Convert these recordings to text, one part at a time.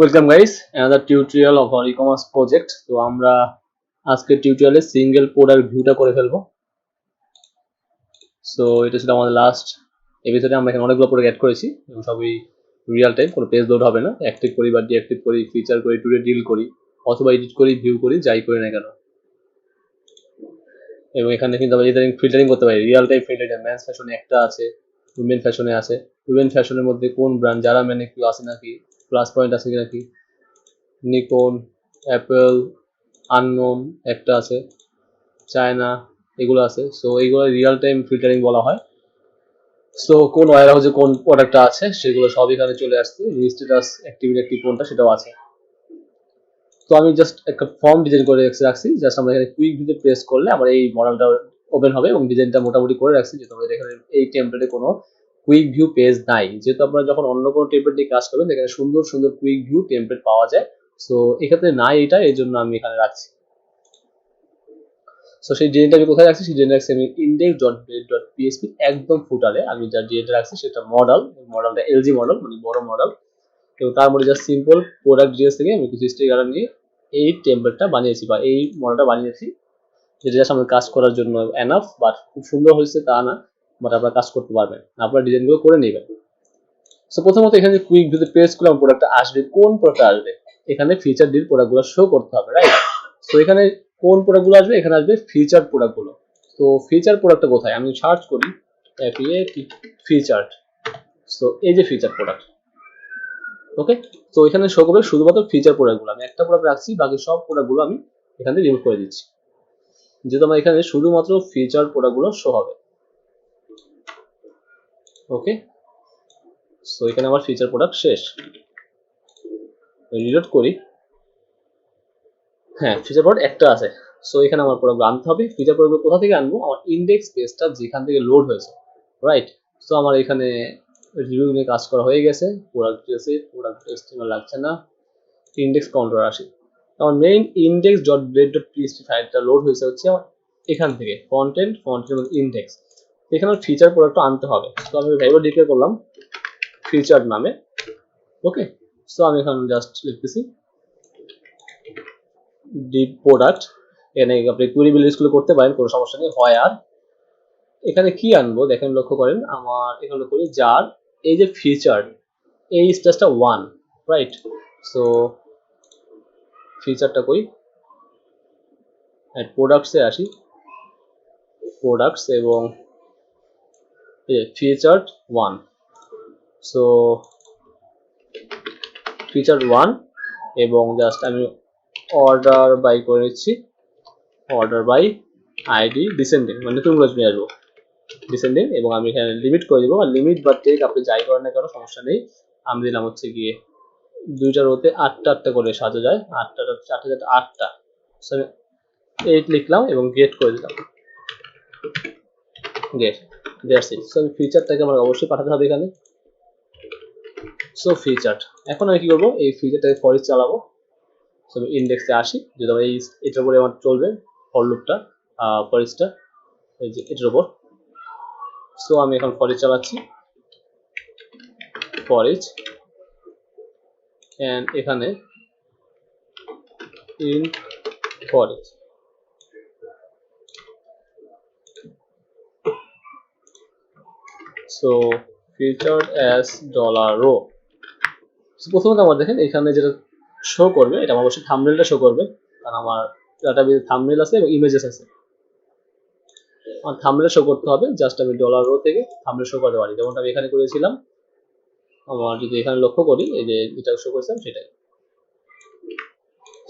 Welcome guys, another tutorial of our e-commerce project. তো আমরা আজকে টিউটোরিয়ালে সিঙ্গেল প্রোডাক্ট ভিউটা করে ফেলবো। সো এটা ছিল আমাদের লাস্ট এপিসোডে। আমরা এখানে অনেকগুলো প্রোডাক্ট অ্যাড করেছি এবং সবই রিয়েল টাইম, কোনো পেজ লোড হবে না। অ্যাক্টিভ করি বা ডিঅ্যাক্টিভ করি, ফিচার করি, টুডে ডিল করি, অথবা এডিট করি, ভিউ করি, যাই করি না কেন। এবং এখানে কিন্তু আমরা ফিল্টারিং করতে পারি, রিয়েল টাইম ফিল্টারিং। মেন্স ফ্যাশনে একটা আছে, উইমেন ফ্যাশনে আছে। উইমেন ফ্যাশনের মধ্যে কোন ব্র্যান্ড, যারা মানে কেউ আছে নাকি, প্লাস পয়েন্ট আছে নাকি, নিকন, অ্যাপেল, আননোন একটা আছে, চায়না, এগুলো আছে। সো এইগুলো রিয়েল টাইম ফিল্টারিং বলা হয়। সো কোন ওয়্যার হাউসে কোন প্রোডাক্টটা আছে সেগুলো সব এখানে চলে আসছে। স্ট্যাটাস অ্যাক্টিভিটি কোনটা সেটাও আছে। তো আমি জাস্ট একটা ফর্ম ডিজাইন করে রাখছি। জাস্ট আমরা এখানে কুইক ভিউতে প্রেস করলে আমার এই মডেলটা ওপেন হবে এবং ডিজাইনটা মোটামুটি করে রাখছি যে তোমাদের এখানে এই টেমপ্লেটে কোনো কুইক ভিউ পেজ নাই। যেহেতু আপনারা যখন অন্য কোনো টেমপ্লেট নিয়ে কাজ করবেন এখানে সুন্দর সুন্দর কুইক ভিউ টেমপ্লেট পাওয়া যায়। সো এক্ষেত্রে নাই এটা, এই জন্য আমি এখানে রাখছি। সো সেই ডিজাইনটা আমি কোথায় রাখছি, সেই ডিজাইন রাখছি আমি index.php একদম ফুটারে। আমি যা ডিজাইনটা রাখছি সেটা মডেলটা এলজি মডেল, মানে বড় মডেল। এবং তার মধ্যে জাস্ট সিম্পল প্রোডাক্ট ডিটেইলস থেকে আমি কিছু স্টিকার নিয়ে এই টেমপ্লেটটা বানিয়েছি বা এই মডেলটা বানিয়েছি, যেটা জাস্ট আমাদের কাজ করার জন্য এনাফ। বাট খুব সুন্দর হয়েছে তা না, বাট আপনারা কাজ করতে পারবেন, আপনারা ডিজাইনগুলো করে নেবেন। সো প্রথমত এখানে কুইক ভিউতে প্রেস করলাম, প্রোডাক্টটা আসবে। কোন প্রোডাক্ট আসবে, এখানে ফিচার ডিল প্রোডাক্টগুলো শো করতে হবে, রাইট? সো এখানে কোন প্রোডাক্টগুলো আসবে, এখানে আসবে ফিচার প্রোডাক্টগুলো। তো ফিচার প্রোডাক্টটা কোথায়, আমি সার্চ করি ফিচার। সো এই যে ফিচার প্রোডাক্ট, ওকে। তো এখানে শো করবে শুধুমাত্র ফিচার প্রোডাক্টগুলো। আমি একটা প্রোডাক্ট রাখছি, বাকি সব প্রোডাক্টগুলো আমি এখানে রিমুভ করে দিচ্ছি, যেহেতু আমার এখানে শুধুমাত্র ফিচার প্রোডাক্টগুলো শো হবে। ওকে, সো এখানে আমার ফিচার প্রোডাক্ট শেষ। রিলোড করি, হ্যাঁ ফিচার প্রোডাক্ট একটা আছে। সো এখানে আমার প্রোডাক্ট আনতে হবে। ফিচার প্রোডাক্ট কোথা থেকে আনবো, আমার ইন্ডেক্স পেজটা যেখান থেকে লোড হয়েছে, রাইট? সো আমার এখানে রিভিউ নিয়ে কাজ করা হয়ে গেছে। প্রোডাক্ট এস্টিমেট লাগছে না, ইন্ডেক্স কাউন্টার আসি। আমার মেইন index.blade.php ফাইলটা লোড হয়েছে হচ্ছে আমার এখান থেকে, কন্টেন্ট ইন্ডেক্স। এখানে ফিচার প্রোডাক্টটা আনতে হবে। তো আমি ভ্যারিয়েবল ডিক্লেয়ার করলাম ফিচার নামে। ওকে, সো আমি এখন জাস্ট লিখতেছি ডিপ প্রোডাক্ট। এখানে আপনি কুইরি বিল স্কুল করতে পারেন, কোনো সমস্যা নেই। হয় আর এখানে কি আনবো দেখেন, লক্ষ্য করেন আমার এখানে করি যার এই যে ফিচার, এই স্টেজটা 1, রাইট? সো ফিচারটা কই, প্রোডাক্টসে আসি, প্রোডাক্টস এবং ফিচার 1। সো ফিচার 1 এবং জাস্ট আমি অর্ডার বাই করে নিচ্ছি, অর্ডার বাই আইডি ডিসেন্ডিং, মানে নতুনগুলো নিয়ে আসবো ডিসেন্ডিং। এবং আমি এখানে লিমিট করে দিব, আর লিমিট বা টেক আপনি যাই করেন না কেন সমস্যা নেই। আমি দিলাম হচ্ছে গিয়ে দুইটা রোতে 8টা করে সাজা যায়, 8টা। সো আমি 8 লিখলাম এবং গেট করে দিলাম, গেট, দ্যাটস ইট। সো আমি ফিচারটাকে আমার অবশ্যই পাঠাতে হবে এখানে। সো ফিচার, এখন আমি কি করবো, এই ফিচারটাকে ফর ইচ চালাবো। সো আমি ইন্ডেক্সে আসি, যদি আমার এটার উপরে আমার চলবে ফর লুপটা, ফর ইচটা এই যে এটার উপর। সো আমি এখন ফর ইচ চালাচ্ছি, ফর ইচ, এন্ড এখানে in for each. So feature as $row। প্রথমত আমার দেখেন এখানে যেটা শো করবে, এটা আমার অবশ্যই থাম্বনেলটা শো করবে, কারণ আমার ডাটাবেসে থাম্বনেল আছে এবং ইমেজেস আছে। আমার থাম্বনেল শো করতে হবে, জাস্ট আমি $row থেকে থাম্বনেল শো করতে পারি, যেমনটা আমি এখানে করেছিলাম। আমার যদি এখানে লক্ষ্য করি, এই যে যেটা শো করেছিলাম সেটাই।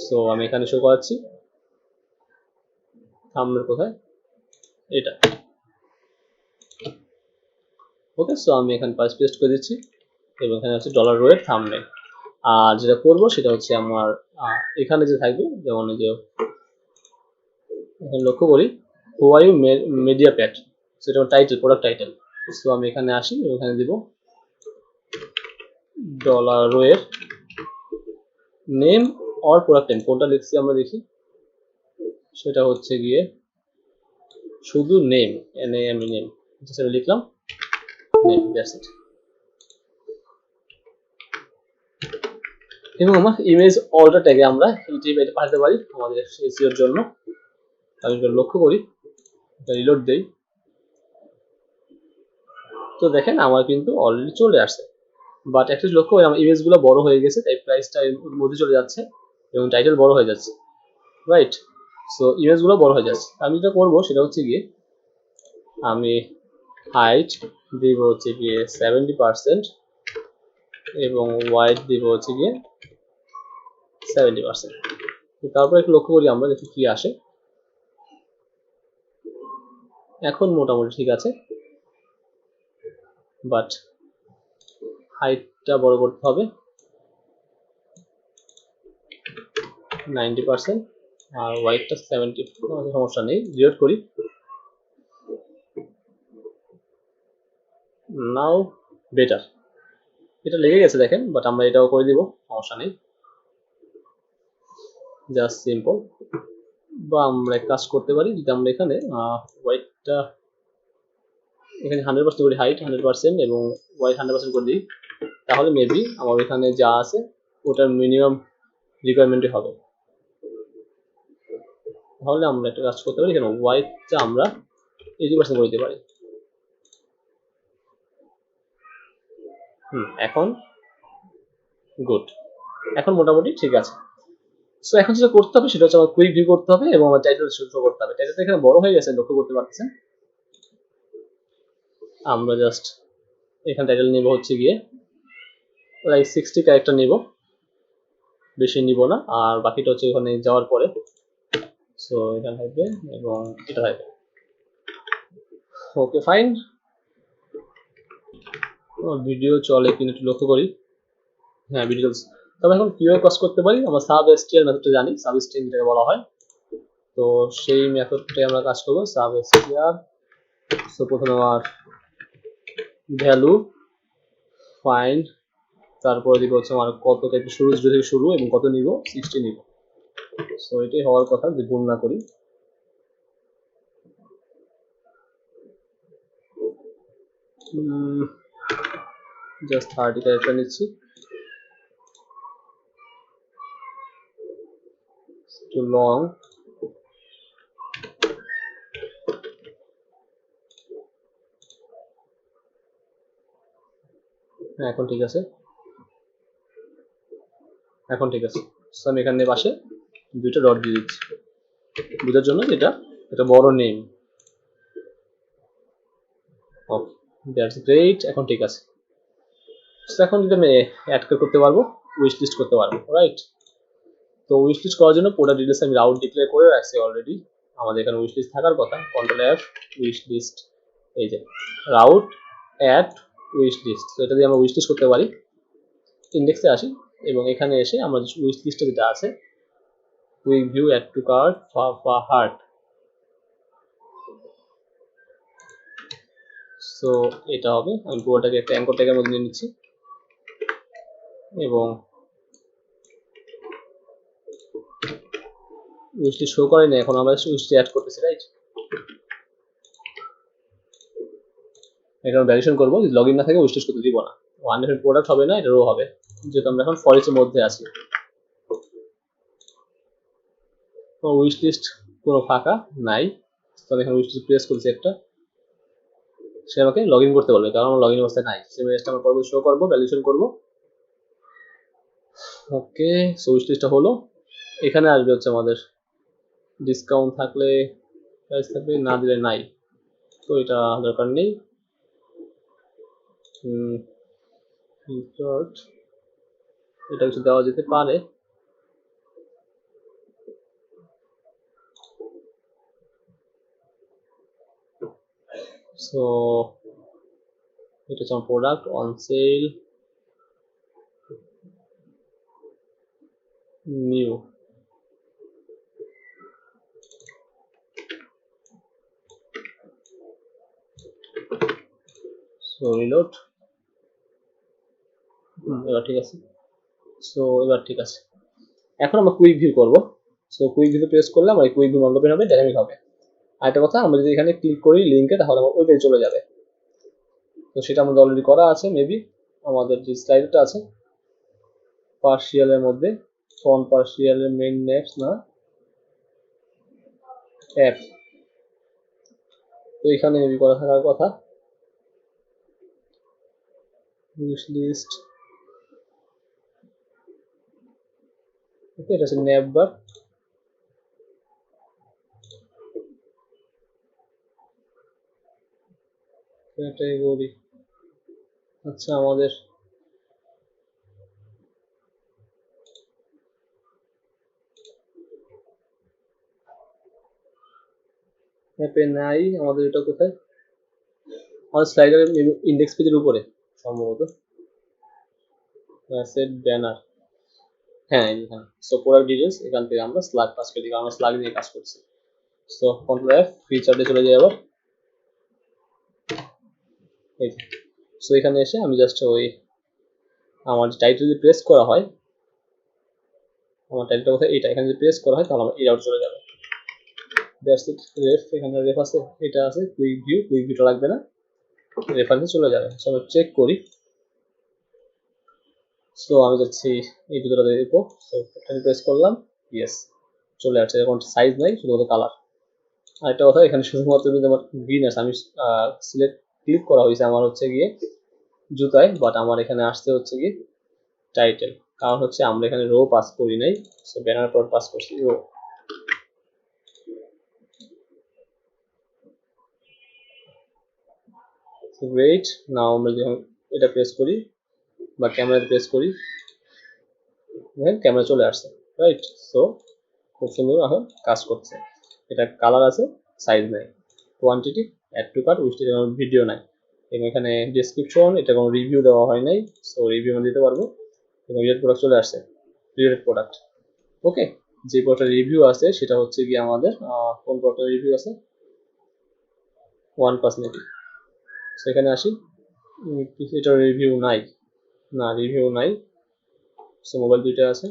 সো আমি এখানে শো করাচ্ছি থাম্বনেল কোথায়, এটা। ওকে, সো আমি এখানে পেস্ট করে দিচ্ছি এবং এখানে হচ্ছে $row এর থাম্বনেল। আর যেটা করবো সেটা হচ্ছে আমার এখানে যে থাকবে, যেমন এই যে এখানে লক্ষ্য করি হুয়াইউ মিডিয়া প্যাড, সেটা টাইটেল, প্রোডাক্ট টাইটেল। সো আমি এখানে আসি এবং এখানে দিব $row এর নেম অর প্রোডাক্ট নেম, কোনটা লিখছি আমরা দেখি, সেটা হচ্ছে গিয়ে শুধু নেম, NAME নেম, সেটা লিখলাম নেম, দ্যাটস ইট। এবং আমার ইমেজ অল্টার ট্যাগে আমরা এটা পাঠাতে পারি আমাদের এসইওর জন্য। আমি এটা লক্ষ্য করি, এটা রিলোড দেই, তো দেখেন আমার কিন্তু অলরেডি চলে আসছে। বাট একটা লক্ষ্য করি আমার ইমেজগুলো বড় হয়ে গেছে, তাই প্রাইসটা এর মধ্যে চলে যাচ্ছে এবং টাইটেল বড় হয়ে যাচ্ছে, রাইট? সো ইমেজগুলো বড় হয়ে যাচ্ছে। আমি যেটা করবো সেটা হচ্ছে গিয়ে আমি হাইট দিব হচ্ছে গিয়ে 70% এবং ওয়াইড দিব হচ্ছে গিয়ে 70%। তারপর একটু লক্ষ্য করি আমরা দেখি কি আসে। এখন মোটামুটি ঠিক আছে, বাট হাইটটা বড় করতে হবে 90% আর ওয়াইডটা 70, সমস্যা নেই, ডিলিট করি। নাও বেটার, এটা লেগে গেছে দেখেন, বাট আমরা এটাও করে দিব, সমস্যা নেই, জাস্ট সিম্পল। বা আমরা কাজ করতে পারি যদি আমরা এখানে ওয়াইডটা এখানে 100% করি, হাইট 100% এবং ওয়াইড 100% করে দিই, তাহলে মেবি আমার এখানে যা আছে ওটার মিনিমাম রিকোয়ারমেন্টই হবে। তাহলে আমরা একটা কাজ করতে পারি, এখানে ওয়াইডটা আমরা 80% করে দিতে পারি। এখন গুড, এখন মোটামুটি ঠিক আছে। সো এখন যেটা করতে হবে সেটা হচ্ছে আমার কুইক ভিউ করতে হবে এবং আমার টাইটেল শো করতে হবে। টাইটেলটা এখানে বড় হয়ে গেছে, লক্ষ্য করতে পারতেছেন। আমরা জাস্ট এখানে টাইটেল নিব হচ্ছে গিয়ে লাইক 60 ক্যারেক্টার নিব, বেশি নিব না, আর বাকিটা হচ্ছে ওখানে যাওয়ার পরে। সো এখানে থাকবে এবং এটা থাকবে, ওকে ফাইন। ভিডিও চলে কিনা একটু লক্ষ্য করি, হ্যাঁ ভিডিও চলছে। তবে এখন কিভাবে কাজ করতে পারি, আমরা সাব এসটিআর মেথডটা জানি, সাব স্ট্রিং যেটাকে বলা হয়, তো সেই মেথডটাই আমরা কাজ করবো, সাব এসটিআর। সো প্রথমে আমার ভ্যালু ফাইন্ড, তারপরে দিব হচ্ছে আমার কত টাইপের শুরু, 0 থেকে শুরু এবং কত নিব, 60 নিব। সো এটাই হওয়ার কথা, যদি ভুল না করি। জাস্ট 30 ক্যারেক্টার নিচ্ছি, টু লং। এখন ঠিক আছে, এখন ঠিক আছে। সো আমি এখানে পাশে দুইটা ডট দিয়ে দিচ্ছি বোঝার জন্য, এটা বড় নেম। ওকে, দ্যাটস গ্রেট, এখন ঠিক আছে। সো এখন যদি আমি অ্যাড করতে পারবো, উইশ লিস্ট করতে পারবো, রাইট? তো উইশ লিস্ট করার জন্য পুরো ডিটেলস আমি রাউট ডিক্লেয়ার করে রাখছি অলরেডি। আমাদের এখানে উইশ লিস্ট থাকার কথা, কন্ট্রোল এফ, উইশ লিস্ট, এই যে রাউট অ্যাড উইশ লিস্ট। তো এটা দিয়ে আমরা উইশ লিস্ট করতে পারি। ইন্ডেক্সে আসি এবং এখানে এসে আমরা উইশ লিস্টে যেটা আছে quick view add to cart heart. So এটা হবে, আমি পুরোটাকে একটা অ্যাঙ্কর ট্যাগের মধ্যে নিয়ে নিচ্ছি এবং উইশটি শো করে না, এখন আমরা উইশটি অ্যাড করতেছি, রাইট? এখানে ভ্যালিডেশন করবো, যদি লগইন না থাকে উইশ লিস্ট করতে দিব না, ওয়ান প্রোডাক্ট হবে না, এটা রো হবে, যেহেতু আমরা এখন ফর ইচের মধ্যে আছি। তো উইশ লিস্ট কোনো ফাঁকা নাই, তো আমি এখানে উইশ লিস্ট প্রেস করছি একটা, সে আমাকে লগ ইন করতে বলবে, কারণ আমার লগ ইন অবস্থায় নাই। সে মেসেজটা আমরা পরবর্তী শো করবো, ভ্যালিডেশন করবো। ওকে, সো উইশ লিস্টটা হলো। এখানে আসবে হচ্ছে আমাদের ডিসকাউন্ট থাকলে প্রাইস থাকবে, না দিলে নাই, তো এটা দরকার নেই। এটা কিছু দেওয়া যেতে পারে, সো এটা হচ্ছে আমার product on sell new. So reload, এবার ঠিক আছে। সো এবার ঠিক আছে, এখন আমরা কুইক ভিউ করবো। সো কুইক ভিউ প্রেস করলে আমার কুইক ভিউ ওপেন হবে, ডাইনামিক হবে। আরেকটা কথা, আমরা যদি এখানে ক্লিক করি লিঙ্কে, তাহলে আমার ওই পেজে চলে যাবে। তো সেটা আমাদের অলরেডি করা আছে, মেবি আমাদের যে স্লাইডটা আছে পার্শিয়ালের মধ্যে ফ্রন্ট পার্শিয়ালের মেইন নেক্সট না অ্যাপ, তো এখানে মেবি করা থাকার কথা উইশলিস্ট। ওকে, এটা হচ্ছে ন্যাপ বার। ক্যাটাগরি, আচ্ছা আমাদের অ্যাপে নাই, আমাদের এটা কোথায়, আমাদের স্লাইডারের ইন্ডেক্স পেজের উপরে সম্ভবত সেট ব্যানার, হ্যাঁ এখানে। সো প্রোডাক্ট ডিটেলস, এখান থেকে আমরা স্লাগ পাস করে দিই, আমরা স্লাগ নিয়ে কাজ করছি। সো কন্ট্রোল এফ, ফিচারে চলে যাই আবার, এই যে। সো এখানে এসে আমি জাস্ট ওই আমার টাইটেল যদি প্রেস করা হয়, আমার টাইটেলটা কোথায়, এটা এখানে যদি প্রেস করা হয় তাহলে আমার এই আউট চলে যাবে। That's it. রেফ, এখানে রেফ আছে, এটা আছে কুইক ভিউটা লাগবে না, রেফারেন্সে চলে যাবে। সো আমি চেক করি। সো আমি যাচ্ছি এই দুটোটা দেখবো। সো এখানে প্রেস করলাম, ইয়েস চলে আসছে। এখন সাইজ নাই, শুধুমাত্র কালার। আরেকটা কথা, এখানে শুধুমাত্র কিন্তু আমার গ্রিন আছে, আমি সিলেক্ট ক্লিক করা হয়েছে আমার হচ্ছে গিয়ে জুতায়, বাট আমার এখানে আসতে হচ্ছে গিয়ে টাইটেল, কারণ হচ্ছে আমরা এখানে রো পাস করি নাই। সো ব্যানার পর পাস করছি রো। গ্রেট, নাও আমরা যখন এটা প্রেস করি বা ক্যামেরা প্রেস করি, ক্যামেরা চলে আসছে, রাইট। সো খুব সুন্দর এখন কাজ করছে। এটা কালার আছে, সাইজ নাই, quantity add to cart, wish লিস্টে কোনো ভিডিও নাই, এবং এখানে ডেসক্রিপশন, এটা কোনো রিভিউ দেওয়া হয় নাই। সো রিভিউ আমি দিতে পারবো, এবং রিলেটেড প্রোডাক্ট চলে আসছে, রিলেটেড প্রোডাক্ট। ওকে, যে প্রোডাক্টের রিভিউ আছে সেটা হচ্ছে কি আমাদের কোন প্রোডাক্টের রিভিউ আছে, 1%। সেখানে আসি, এটার রিভিউ নাই, না রিভিউ নাই। সো মোবাইল দুইটা আছে,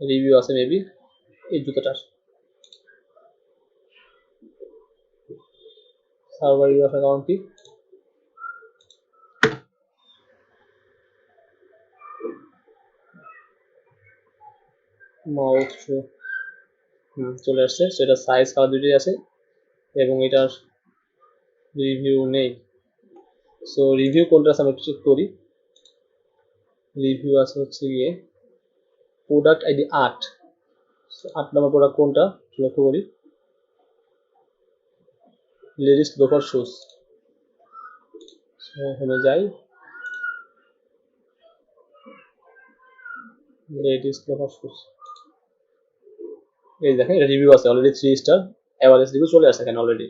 রিভিউ আছে মেবি এই জুতোটার, সার্ভার রিভিউ আসার কারণ কি, মাউথ চলে আসছে। সেটা সাইজ কালার দুটোই আছে, এবং এটার রিভিউ নেই। সো রিভিউ কোনটা আছে আমরা চেক করি। রিভিউ আছে হচ্ছে গিয়ে প্রোডাক্ট আইডি 8, 8 নম্বর প্রোডাক্ট কোনটা লক্ষ্য করি, লেডিস লোফার শুজ। ওখানে যাই, লেডিস লোফার শুজ, এই দেখেন এটা রিভিউ আছে অলরেডি 3 স্টার, এভারেজ রিভিউ চলে আসছে এখানে অলরেডি।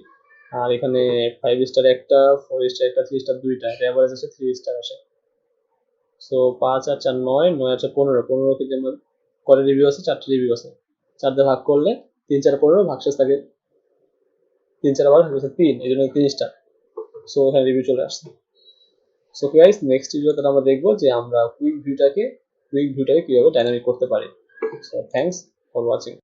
আর এখানে 5 স্টার একটা, 4 স্টার একটা, 3 স্টার দুইটা, এভারেজ আছে 3 স্টার আসে। সো 5 আর 4 9, 9 আছে 15, 15 কে যেমন করে রিভিউ আছে, 4টি রিভিউ আছে, 4 দিয়ে ভাগ করলে 3 4 15, ভাগশেষ থাকে 3 4 আবার হচ্ছে 3, এই জন্য 3 স্টার। সো এখানে রিভিউ চলে আসছে। সো গাইস, নেক্সট ভিডিওতে আমরা দেখবো যে আমরা কুইক ভিউটাকে কিভাবে ডাইনামিক করতে পারি। So thanks for watching.